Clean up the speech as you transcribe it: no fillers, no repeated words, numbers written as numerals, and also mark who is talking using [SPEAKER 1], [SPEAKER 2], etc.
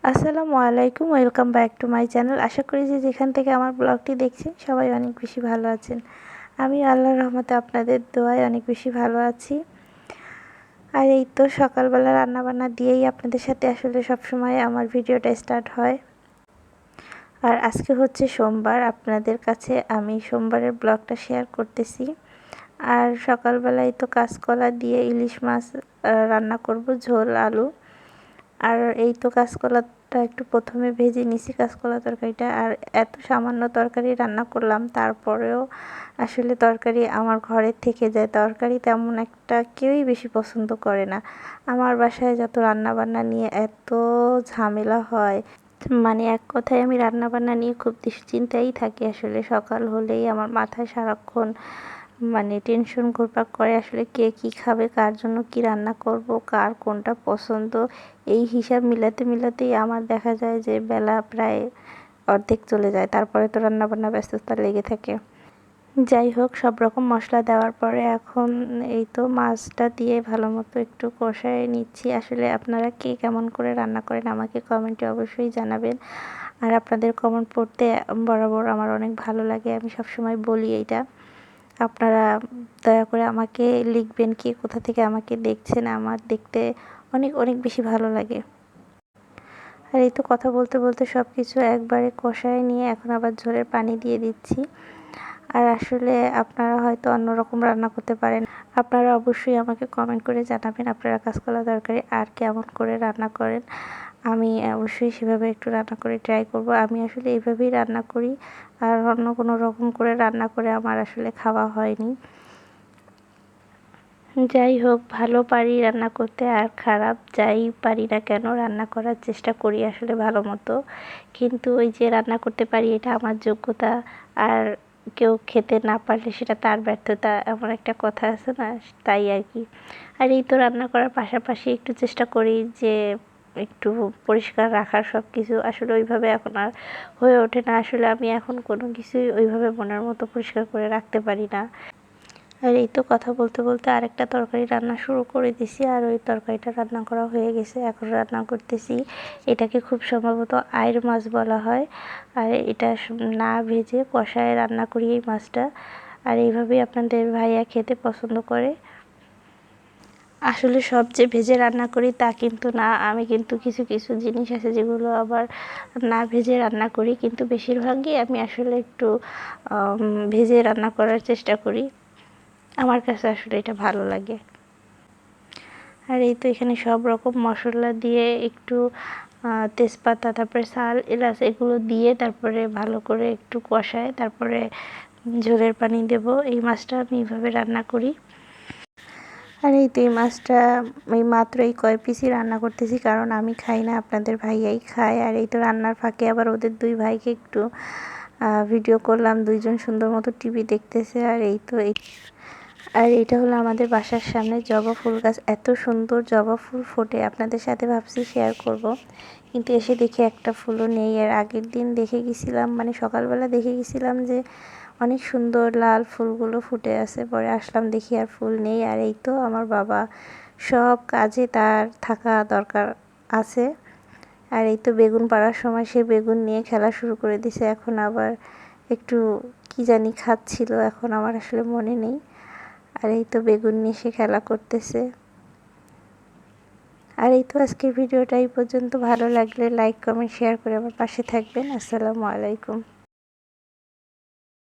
[SPEAKER 1] আসসালামু আলাইকুম, welcome back to my channel. আশা করি যে যেখান থেকে আমার ব্লগটি দেখছেন সবাই অনেক বেশি ভালো আছেন। আমি আল্লাহর রহমতে আপনাদের দোয়ায় অনেক বেশি ভালো আছি। আর এই তো সকালবেলা রান্নাবান্না দিয়েই আপনাদের সাথে আসলে সবসময় আমার ভিডিওটা স্টার্ট হয়। আর আজকে হচ্ছে সোমবার, আপনাদের কাছে আমি সোমবারের ব্লগটা শেয়ার করতেছি। আর সকালবেলায় তো কাঁচকলা দিয়ে ইলিশ মাছ রান্না করব, ঝোল আলু। আর এই তো কাঁচকলাটা একটু প্রথমে ভেজে নিছি, কাঁচকলা তরকারিটা। আর এত সামান্য তরকারি রান্না করলাম, তারপরেও আসলে তরকারি আমার ঘরে থেকে যায়। তরকারি তেমন একটা কেউই বেশি পছন্দ করে না। আমার বাসায় যত রান্নাবান্না নিয়ে এত ঝামেলা হয়, মানে এক কথায় আমি রান্নাবান্না নিয়ে খুব দুশ্চিন্তায় থাকি। আসলে সকাল হলেই আমার মাথায় সারাক্ষণ টেনশন ঘুরপাক করে, আসলে কে কী খাবে, কার জন্য কি রান্না করব, কার কোনটা পছন্দ, এই হিসাব মিলাতেই আমার দেখা যায় যে বেলা প্রায় অর্ধেক চলে যায়। তারপরে তো রান্নাবান্না ব্যস্ততা লেগে থাকে। যাই হোক, সব রকম মশলা দেওয়ার পরে এখন এই তো মাছটা দিয়ে ভালো মতো একটু কষায় নিচ্ছি। আসলে আপনারা কে কেমন করে রান্না করেন আমাকে কমেন্টে অবশ্যই জানাবেন। আর আপনাদের কমেন্ট পড়তে বরাবর আমার অনেক ভালো লাগে, আমি সবসময় বলি এইটা। আপনারা দয়া করে আমাকে লিখবেন কে কোথা থেকে আমাকে দেখছেন, আমার দেখতে অনেক অনেক বেশি ভালো লাগে। আর এই তো কথা বলতে বলতে সব কিছু একবারে কষায় নিয়ে এখন আবার ঝোলের পানি দিয়ে দিচ্ছি। আর আসলে আপনারা হয়তো অন্যরকম রান্না করতে পারেন, আপনারা অবশ্যই আমাকে কমেন্ট করে জানাবেন আপনারা কাঁচকলা তরকারি আর কেমন করে রান্না করেন। আমি অবশ্যই সেভাবে একটু রান্না করে ট্রাই করব। আমি আসলে এইভাবেই রান্না করি, আর অন্য কোনো রকম করে রান্না করে আমার আসলে খাওয়া হয়নি। যাই হোক, ভালো পারি রান্না করতে, আর খারাপ যাই পারি না কেন রান্না করার চেষ্টা করি আসলে ভালো মতো। কিন্তু ওই যে রান্না করতে পারি এটা আমার যোগ্যতা, আর কেউ খেতে না পারলে সেটা তার ব্যর্থতা, এমন একটা কথা আছে না, তাই আর কি। আর এই তো রান্না করার পাশাপাশি একটু চেষ্টা করি যে একটু পরিষ্কার রাখার সব কিছু। আসলে ওইভাবে এখন আর হয়ে ওঠে না, আসলে আমি এখন কোনো কিছুই ওইভাবে মনের মতো পরিষ্কার করে রাখতে পারি না। আর এই তো কথা বলতে বলতে আরেকটা তরকারি রান্না শুরু করে দিছি, আর ওই তরকারিটা রান্না করা হয়ে গেছে। এখন রান্না করতেছি, এটাকে খুব সম্ভবত আইর মাছ বলা হয়। আর এটা না ভেজে কষায় রান্না করি এই মাছটা। আর এইভাবেই আপনাদের ভাইয়া খেতে পছন্দ করে। আসলে সব যে ভেজে রান্না করি তা কিন্তু না, আমি কিন্তু কিছু কিছু জিনিস আছে যেগুলো আবার না ভেজে রান্না করি, কিন্তু বেশিরভাগই আমি আসলে একটু ভেজে রান্না করার চেষ্টা করি। আমার কাছে আসলে এটা ভালো লাগে। আর এই তো এখানে সব রকম মশলা দিয়ে একটু তেজপাতা, তারপরে শাল, এলাচ এগুলো দিয়ে তারপরে ভালো করে একটু কষায় তারপরে ঝোলের পানি দেব। এই মাছটা আমি এইভাবে রান্না করি। আর এই তো এই মাছটা এই মাত্র এই কয় পিসই রান্না করতেছি, কারণ আমি খাই না, আপনাদের ভাইয়াই খায়। আর এই তো রান্নার ফাঁকে আবার ওদের দুই ভাইকে একটু ভিডিও করলাম, দুইজন সুন্দর মতো টিভি দেখতেছে। আর এটা হলো আমাদের বাসার সামনে জবা ফুল গাছ, এত সুন্দর জবা ফুল ফোটে, আপনাদের সাথে ভাবছি শেয়ার করব, কিন্তু এসে দেখি একটা ফুলও নেই। আর আগের দিন দেখে গেছিলাম, সকালবেলা দেখে গেছিলাম যে অনেক সুন্দর লাল ফুলগুলো ফুটে আছে, পরে আসলাম দেখি আর ফুল নেই। আর এই তো আমার বাবা সব কাজে তার থাকা দরকার আছে। আর এই তো বেগুন পাড়ার সময় সে বেগুন নিয়ে খেলা শুরু করে দিছে, এখন আবার একটু কি জানি খাচ্ছিল, এখন আমার আসলে মনে নেই। আর এই তো বেগুন নিয়ে সে খেলা করতেছে। আর এই তো আজকের ভিডিওটা এই পর্যন্ত। ভালো লাগলে লাইক কমেন্ট শেয়ার করে আমার পাশে থাকবেন। আসসালামু আলাইকুম।